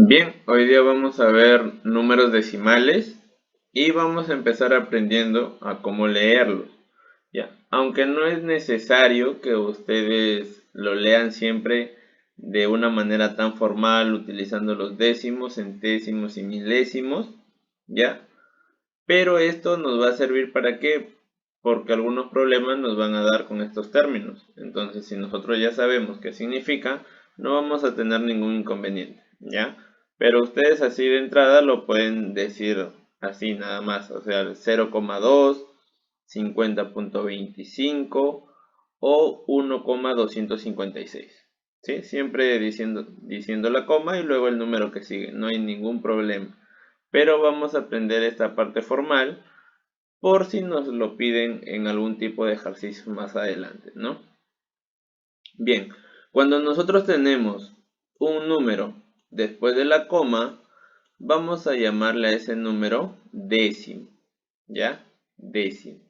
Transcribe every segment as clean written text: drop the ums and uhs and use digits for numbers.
Bien, hoy día vamos a ver números decimales y vamos a empezar aprendiendo a cómo leerlos. Ya, aunque no es necesario que ustedes lo lean siempre de una manera tan formal, utilizando los décimos, centésimos y milésimos, ya, pero esto nos va a servir para qué, porque algunos problemas nos van a dar con estos términos. Entonces, si nosotros ya sabemos qué significa, no vamos a tener ningún inconveniente, ¿ya? Pero ustedes así de entrada lo pueden decir así nada más, o sea, 0,2, 50,25 o 1,256. ¿Sí? Siempre diciendo la coma y luego el número que sigue, no hay ningún problema. Pero vamos a aprender esta parte formal por si nos lo piden en algún tipo de ejercicio más adelante, ¿no? Bien, cuando nosotros tenemos un número después de la coma, vamos a llamarle a ese número décimo, ¿ya? Décimo.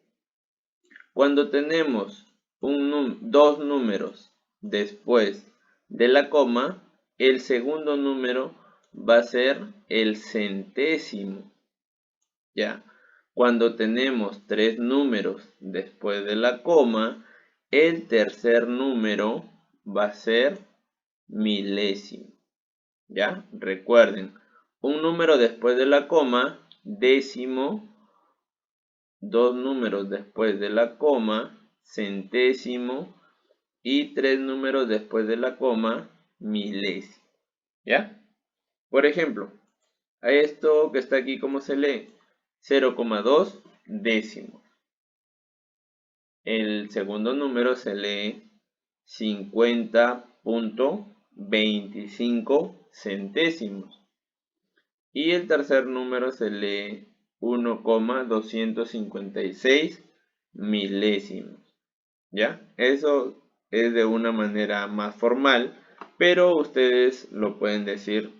Cuando tenemos dos números después de la coma, el segundo número va a ser el centésimo, ¿ya? Cuando tenemos tres números después de la coma, el tercer número va a ser milésimo, ¿ya? Recuerden, un número después de la coma, décimo, dos números después de la coma, centésimo, y tres números después de la coma, milésimo, ¿ya? Por ejemplo, a esto que está aquí, ¿cómo se lee? 0,2 décimos. El segundo número se lee 50,25 centésimos. Y el tercer número se lee 1,256 milésimos. ¿Ya? Eso es de una manera más formal, pero ustedes lo pueden decir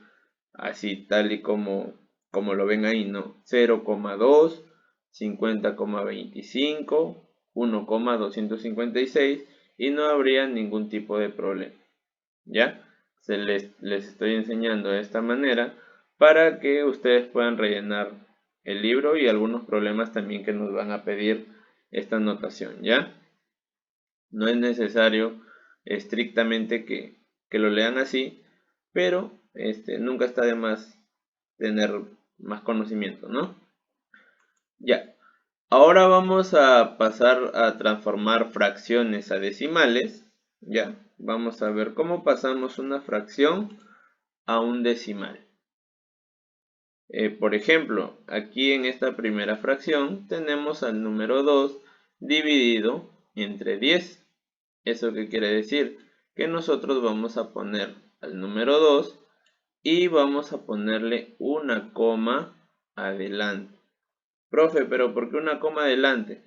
así, tal y como lo ven ahí, ¿no? 0,2, 50,25, 1,256 y no habría ningún tipo de problema. ¿Ya? Les estoy enseñando de esta manera para que ustedes puedan rellenar el libro y algunos problemas también que nos van a pedir esta notación, ¿ya? No es necesario estrictamente que lo lean así, pero nunca está de más tener más conocimiento, ¿no? Ya. Ahora vamos a pasar a transformar fracciones a decimales, ¿ya? Vamos a ver cómo pasamos una fracción a un decimal. Por ejemplo, aquí en esta primera fracción tenemos al número 2 dividido entre 10. ¿Eso qué quiere decir? Que nosotros vamos a poner al número 2 y vamos a ponerle una coma adelante. Profe, ¿pero por qué una coma adelante?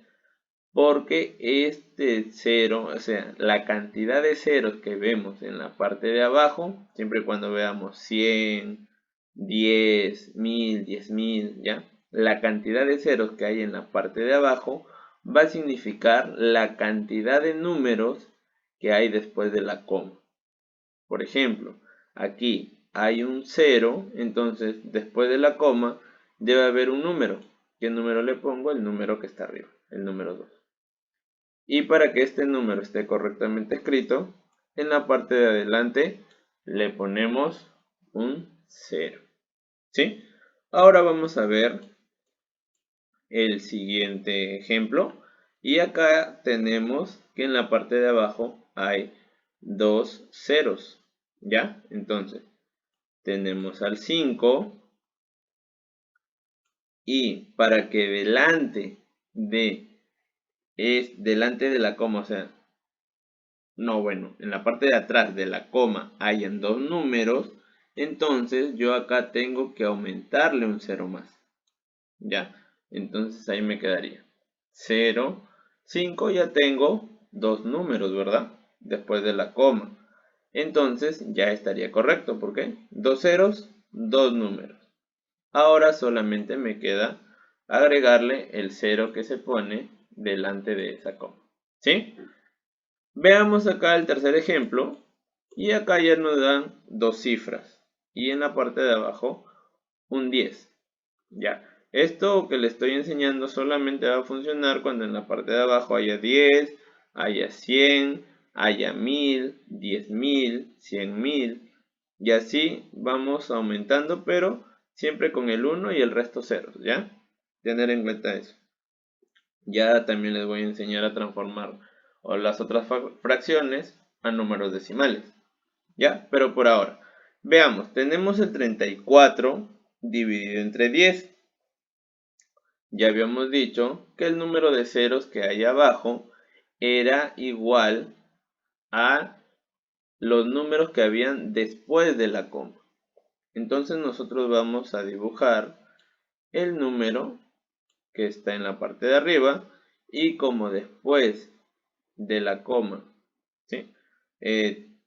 Porque este 0, o sea, la cantidad de ceros que vemos en la parte de abajo, siempre y cuando veamos 100, 10, 1000, 10.000, ¿ya? La cantidad de ceros que hay en la parte de abajo va a significar la cantidad de números que hay después de la coma. Por ejemplo, aquí hay un 0, entonces después de la coma debe haber un número. ¿Qué número le pongo? El número que está arriba, el número 2. Y para que este número esté correctamente escrito, en la parte de adelante le ponemos un 0. ¿Sí? Ahora vamos a ver el siguiente ejemplo. Y acá tenemos que en la parte de abajo hay dos ceros. ¿Ya? Entonces, tenemos al 5 y para que delante de la coma, o sea, no, bueno, en la parte de atrás de la coma hayan dos números, entonces yo acá tengo que aumentarle un 0 más. Ya, entonces ahí me quedaría 0, 5, ya tengo dos números, ¿verdad? Después de la coma. Entonces ya estaría correcto, ¿por qué? Dos ceros, dos números. Ahora solamente me queda agregarle el 0 que se pone delante de esa coma. ¿Sí? Veamos acá el tercer ejemplo y acá ya nos dan dos cifras. y en la parte de abajo un 10. Ya, esto que le estoy enseñando solamente va a funcionar cuando en la parte de abajo haya 10, haya 100, haya 1000, 10.000, 100.000 y así vamos aumentando, pero siempre con el 1 y el resto ceros, ¿ya? Tener en cuenta eso. Ya también les voy a enseñar a transformar las otras fracciones a números decimales, ¿ya? Pero por ahora, veamos, tenemos el 34 dividido entre 10. Ya habíamos dicho que el número de ceros que hay abajo era igual a los números que habían después de la coma. Entonces nosotros vamos a dibujar el número que está en la parte de arriba y como después de la coma, ¿sí?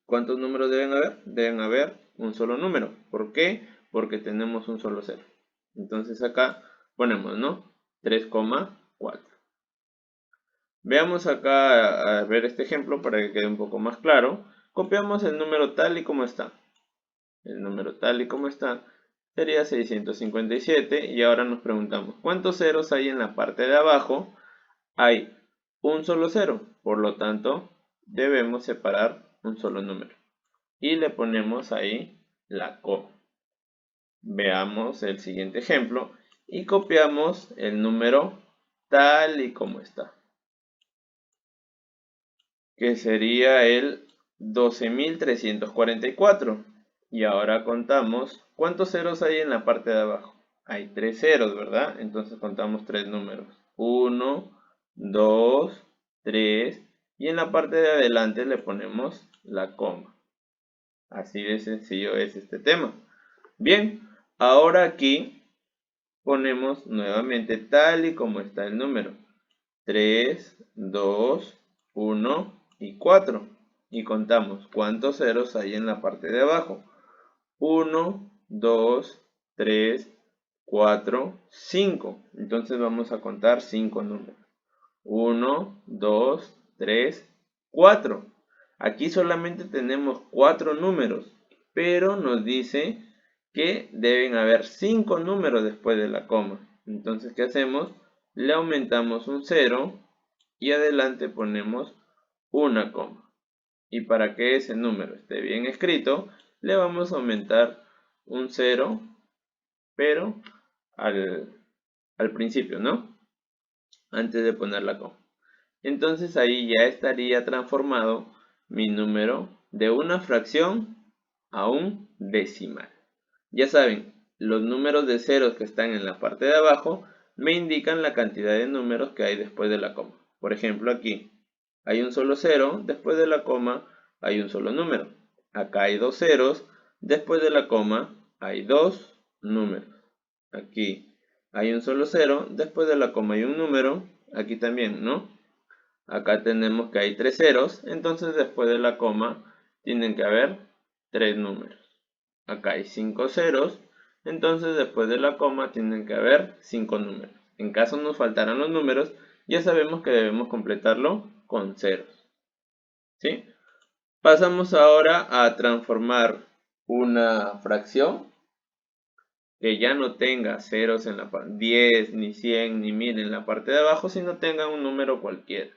¿Cuántos números deben haber? Deben haber un solo número. ¿Por qué? Porque tenemos un solo cero. Entonces acá ponemos, ¿no? 3,4. Veamos acá a ver este ejemplo para que quede un poco más claro. Copiamos el número tal y como está. El número tal y como está sería 657 y ahora nos preguntamos ¿cuántos ceros hay en la parte de abajo? Hay un solo cero, por lo tanto debemos separar un solo número y le ponemos ahí la coma. Veamos el siguiente ejemplo y copiamos el número tal y como está, que sería el 12.344. Y ahora contamos, ¿cuántos ceros hay en la parte de abajo? Hay 3 ceros, ¿verdad? Entonces contamos 3 números. 1, 2, 3. Y en la parte de adelante le ponemos la coma. Así de sencillo es este tema. Bien, ahora aquí ponemos nuevamente tal y como está el número. 3, 2, 1 y 4. Y contamos cuántos ceros hay en la parte de abajo. 1, 2, 3, 4, 5. Entonces vamos a contar 5 números. 1, 2, 3, 4. Aquí solamente tenemos 4 números, pero nos dice que deben haber 5 números después de la coma. Entonces, ¿qué hacemos? Le aumentamos un 0 y adelante ponemos una coma. Y para que ese número esté bien escrito, le vamos a aumentar un 0, pero al principio, ¿no? Antes de poner la coma. Entonces ahí ya estaría transformado mi número de una fracción a un decimal. Ya saben, los números de ceros que están en la parte de abajo me indican la cantidad de números que hay después de la coma. Por ejemplo, aquí hay un solo cero, después de la coma hay un solo número. Acá hay 2 ceros, después de la coma hay 2 números. Aquí hay un solo cero, después de la coma hay un número, aquí también, ¿no? Acá tenemos que hay 3 ceros, entonces después de la coma tienen que haber 3 números. Acá hay 5 ceros, entonces después de la coma tienen que haber 5 números. En caso nos faltaran los números, ya sabemos que debemos completarlo con ceros. ¿Sí? Pasamos ahora a transformar una fracción que ya no tenga ceros en la parte 10, ni 100, ni 1000 en la parte de abajo, sino tenga un número cualquiera.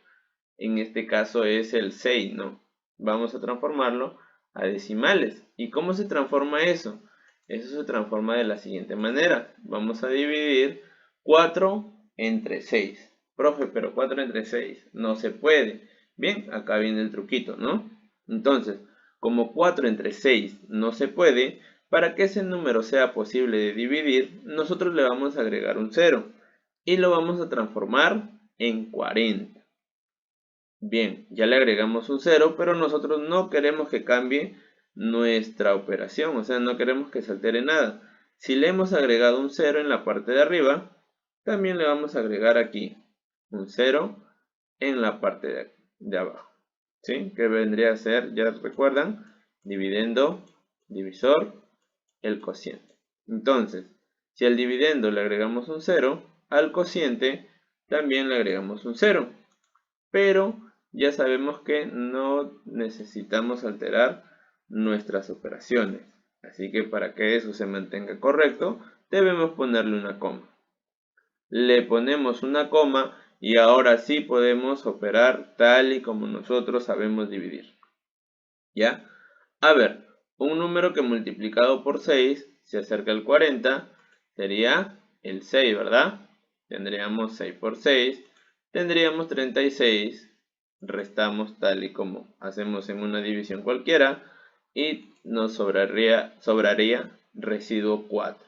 En este caso es el 6, ¿no? Vamos a transformarlo a decimales. ¿Y cómo se transforma eso? Eso se transforma de la siguiente manera. Vamos a dividir 4 entre 6. Profe, pero 4 entre 6 no se puede. Bien, acá viene el truquito, ¿no? Entonces, como 4 entre 6 no se puede, para que ese número sea posible de dividir, nosotros le vamos a agregar un 0 y lo vamos a transformar en 40. Bien, ya le agregamos un 0, pero nosotros no queremos que cambie nuestra operación, o sea, no queremos que se altere nada. Si le hemos agregado un 0 en la parte de arriba, también le vamos a agregar aquí un 0 en la parte de abajo. ¿Sí? Que vendría a ser, ya recuerdan, dividendo, divisor, el cociente. Entonces, si al dividendo le agregamos un 0, al cociente también le agregamos un 0. Pero ya sabemos que no necesitamos alterar nuestras operaciones. Así que para que eso se mantenga correcto, debemos ponerle una coma. Le ponemos una coma y ahora sí podemos operar tal y como nosotros sabemos dividir. ¿Ya? A ver, un número que multiplicado por 6 se acerca al 40 sería el 6, ¿verdad? Tendríamos 6 por 6, tendríamos 36, restamos tal y como hacemos en una división cualquiera y nos sobraría residuo 4.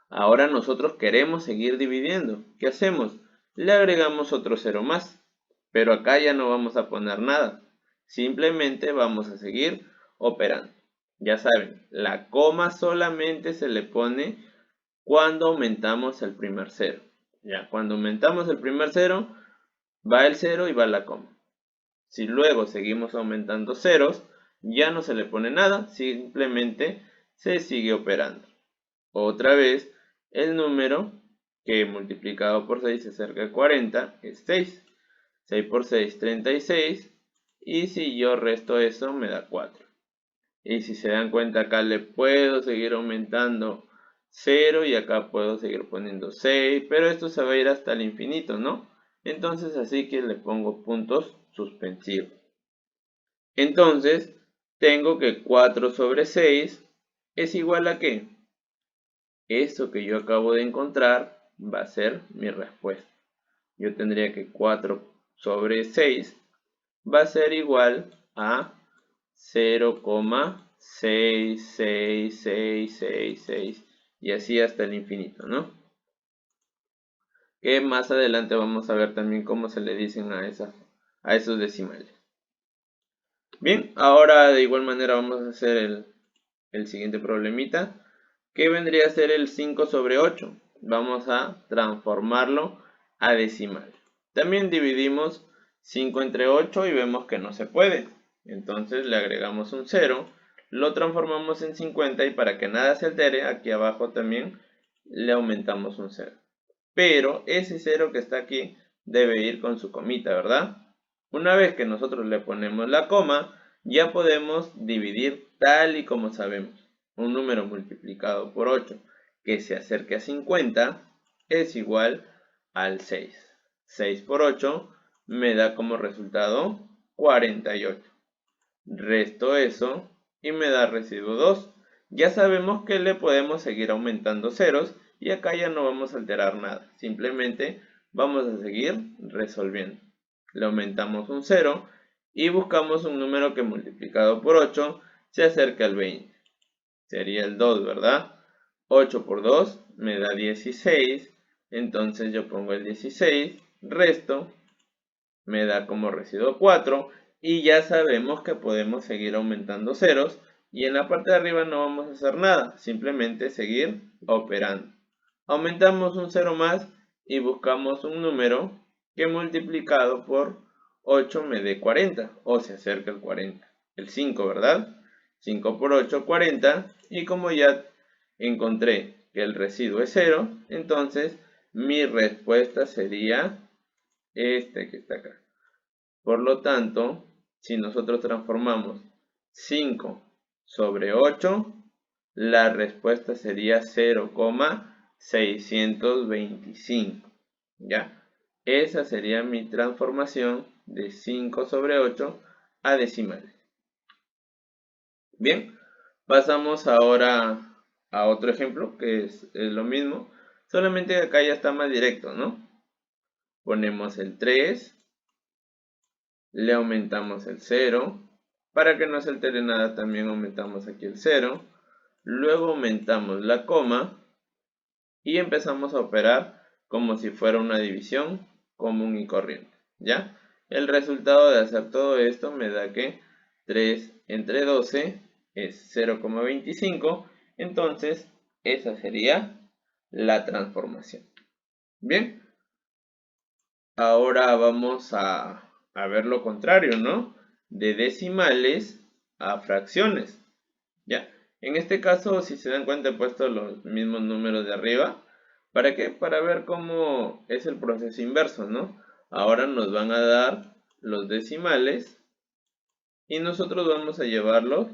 Ahora nosotros queremos seguir dividiendo. ¿Qué hacemos? Le agregamos otro 0 más, pero acá ya no vamos a poner nada. Simplemente vamos a seguir operando. Ya saben, la coma solamente se le pone cuando aumentamos el primer cero. Ya, cuando aumentamos el primer cero, va el 0 y va la coma. Si luego seguimos aumentando ceros, ya no se le pone nada, simplemente se sigue operando. Otra vez, el número que multiplicado por 6 se acerca a 40 es 6. 6 por 6, 36. Y si yo resto eso, me da 4. Y si se dan cuenta, acá le puedo seguir aumentando 0 y acá puedo seguir poniendo 6. Pero esto se va a ir hasta el infinito, ¿no? Entonces así que le pongo puntos suspensivos. Entonces, tengo que 4 sobre 6 es igual a ¿qué? Esto que yo acabo de encontrar va a ser mi respuesta. Yo tendría que 4 sobre 6 va a ser igual a 0,66666 y así hasta el infinito, ¿no? Que más adelante vamos a ver también cómo se le dicen a esos decimales. Bien, ahora de igual manera vamos a hacer el siguiente problemita, que vendría a ser el 5 sobre 8. Vamos a transformarlo a decimal. También dividimos 5 entre 8 y vemos que no se puede. Entonces le agregamos un 0, lo transformamos en 50 y para que nada se altere, aquí abajo también le aumentamos un 0. Pero ese 0 que está aquí debe ir con su comita, ¿verdad? Una vez que nosotros le ponemos la coma, ya podemos dividir tal y como sabemos. Un número multiplicado por 8 que se acerque a 50 es igual al 6. 6 por 8 me da como resultado 48. Resto eso y me da residuo 2. Ya sabemos que le podemos seguir aumentando ceros y acá ya no vamos a alterar nada. Simplemente vamos a seguir resolviendo. Le aumentamos un 0 y buscamos un número que multiplicado por 8 se acerque al 20. Sería el 2, ¿verdad? 8 por 2 me da 16. Entonces yo pongo el 16, resto, me da como residuo 4. Y ya sabemos que podemos seguir aumentando ceros. Y en la parte de arriba no vamos a hacer nada. Simplemente seguir operando. Aumentamos un 0 más y buscamos un número que multiplicado por 8 me dé 40. O se acerca al 40. El 5, ¿verdad? 5 por 8, 40. Y como ya encontré que el residuo es 0, entonces mi respuesta sería este que está acá. Por lo tanto, si nosotros transformamos 5 sobre 8, la respuesta sería 0,625. ¿Ya? Esa sería mi transformación de 5 sobre 8 a decimales. Bien, pasamos ahora a otro ejemplo que es lo mismo, solamente que acá ya está más directo, ¿no? Ponemos el 3. Le aumentamos el 0. Para que no se altere nada también aumentamos aquí el 0. Luego aumentamos la coma. Y empezamos a operar como si fuera una división común y corriente. ¿Ya? El resultado de hacer todo esto me da que 3 entre 12 es 0,25. Entonces, esa sería la transformación. Bien. Ahora vamos a ver lo contrario, ¿no? De decimales a fracciones. Ya. En este caso, si se dan cuenta, he puesto los mismos números de arriba. ¿Para qué? Para ver cómo es el proceso inverso, ¿no? Ahora nos van a dar los decimales y nosotros vamos a llevarlos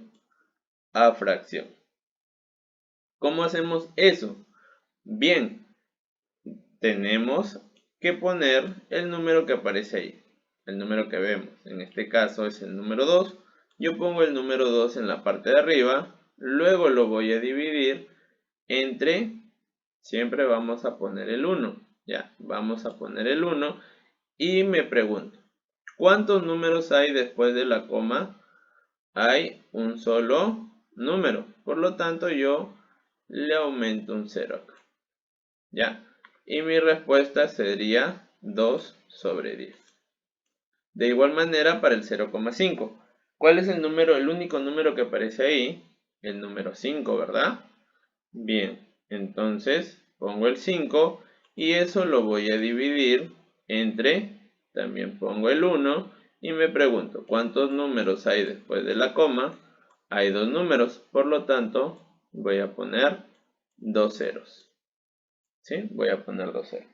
a fracción. ¿Cómo hacemos eso? Bien, tenemos que poner el número que aparece ahí, el número que vemos. En este caso es el número 2. Yo pongo el número 2 en la parte de arriba, luego lo voy a dividir entre, siempre vamos a poner el 1. Ya, vamos a poner el 1 y me pregunto, ¿cuántos números hay después de la coma? Hay un solo número, por lo tanto yo le aumento un 0 acá. ¿Ya? Y mi respuesta sería 2 sobre 10. De igual manera para el 0,5. ¿Cuál es el número, el único número que aparece ahí? El número 5, ¿verdad? Bien, entonces pongo el 5 y eso lo voy a dividir entre, también pongo el 1 y me pregunto, ¿cuántos números hay después de la coma? Hay 2 números, por lo tanto voy a poner 2 ceros. ¿Sí? Voy a poner 2 ceros.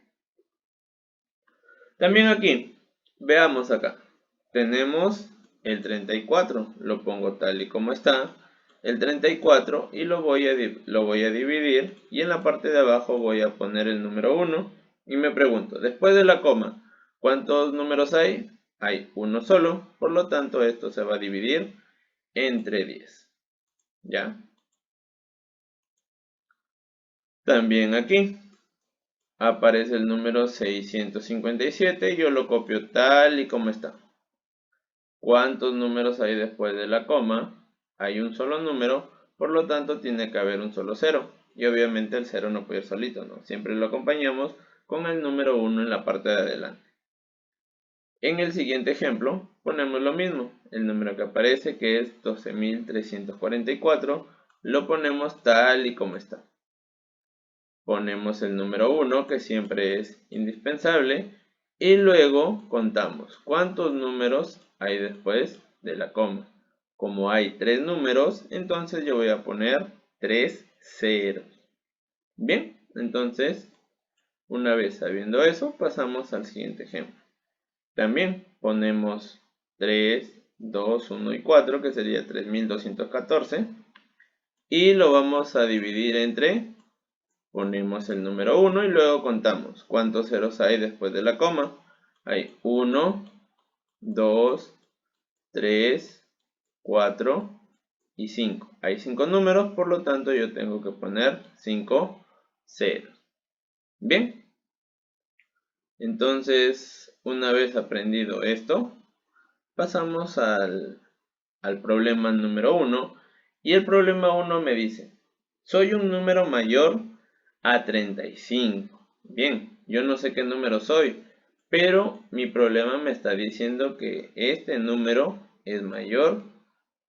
También aquí, veamos acá, tenemos el 34, lo pongo tal y como está, el 34 y lo voy a dividir y en la parte de abajo voy a poner el número 1 y me pregunto, después de la coma, ¿cuántos números hay? Hay uno solo, por lo tanto esto se va a dividir entre 10. ¿Ya? También aquí aparece el número 657 y yo lo copio tal y como está. ¿Cuántos números hay después de la coma? Hay un solo número, por lo tanto tiene que haber un solo cero. Y obviamente el cero no puede ir solito, ¿no? Siempre lo acompañamos con el número 1 en la parte de adelante. En el siguiente ejemplo ponemos lo mismo. El número que aparece, que es 12.344, lo ponemos tal y como está. Ponemos el número 1, que siempre es indispensable, y luego contamos cuántos números hay después de la coma. Como hay 3 números, entonces yo voy a poner 3 ceros. Bien, entonces, una vez sabiendo eso, pasamos al siguiente ejemplo. También ponemos 3, 2, 1 y 4, que sería 3214, y lo vamos a dividir entre, ponemos el número 1 y luego contamos cuántos ceros hay después de la coma. Hay 1, 2, 3, 4 y 5. Hay 5 números, por lo tanto yo tengo que poner 5 ceros. Bien, entonces una vez aprendido esto, pasamos al problema número 1. Y el problema 1 me dice, soy un número mayor a 35. Bien, yo no sé qué número soy, pero mi problema me está diciendo que este número es mayor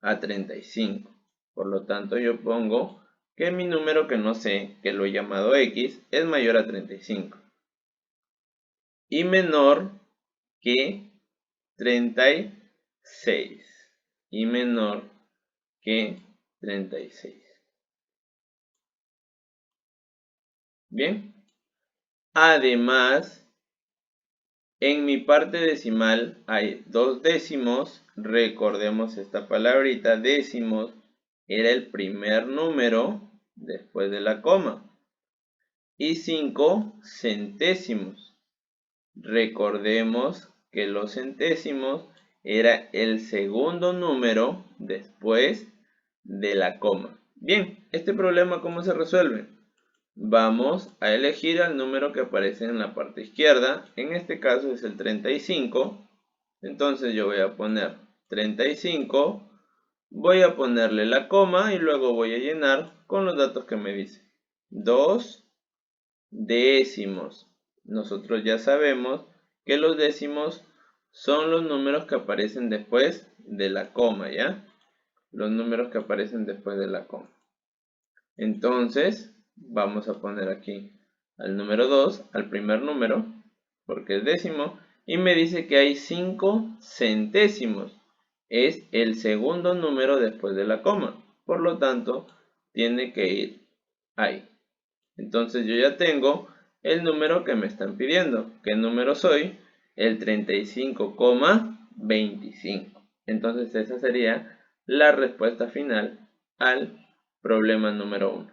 a 35. Por lo tanto, yo pongo que mi número que no sé, que lo he llamado X, es mayor a 35. Y menor que 36. Y menor que 36. Bien. Además, en mi parte decimal hay 2 décimos. Recordemos esta palabrita, décimos, era el primer número después de la coma. Y 5 centésimos. Recordemos que los centésimos era el segundo número después de la coma. Bien, este problema ¿cómo se resuelve? Vamos a elegir el número que aparece en la parte izquierda. En este caso es el 35. Entonces yo voy a poner 35. Voy a ponerle la coma y luego voy a llenar con los datos que me dice. 2 décimos. Nosotros ya sabemos que los décimos son los números que aparecen después de la coma, ¿ya? Los números que aparecen después de la coma. Entonces, vamos a poner aquí al número 2, al primer número, porque es décimo, y me dice que hay 5 centésimos. Es el segundo número después de la coma. Por lo tanto, tiene que ir ahí. Entonces yo ya tengo el número que me están pidiendo. ¿Qué número soy? El 35,25. Entonces esa sería la respuesta final al problema número 1.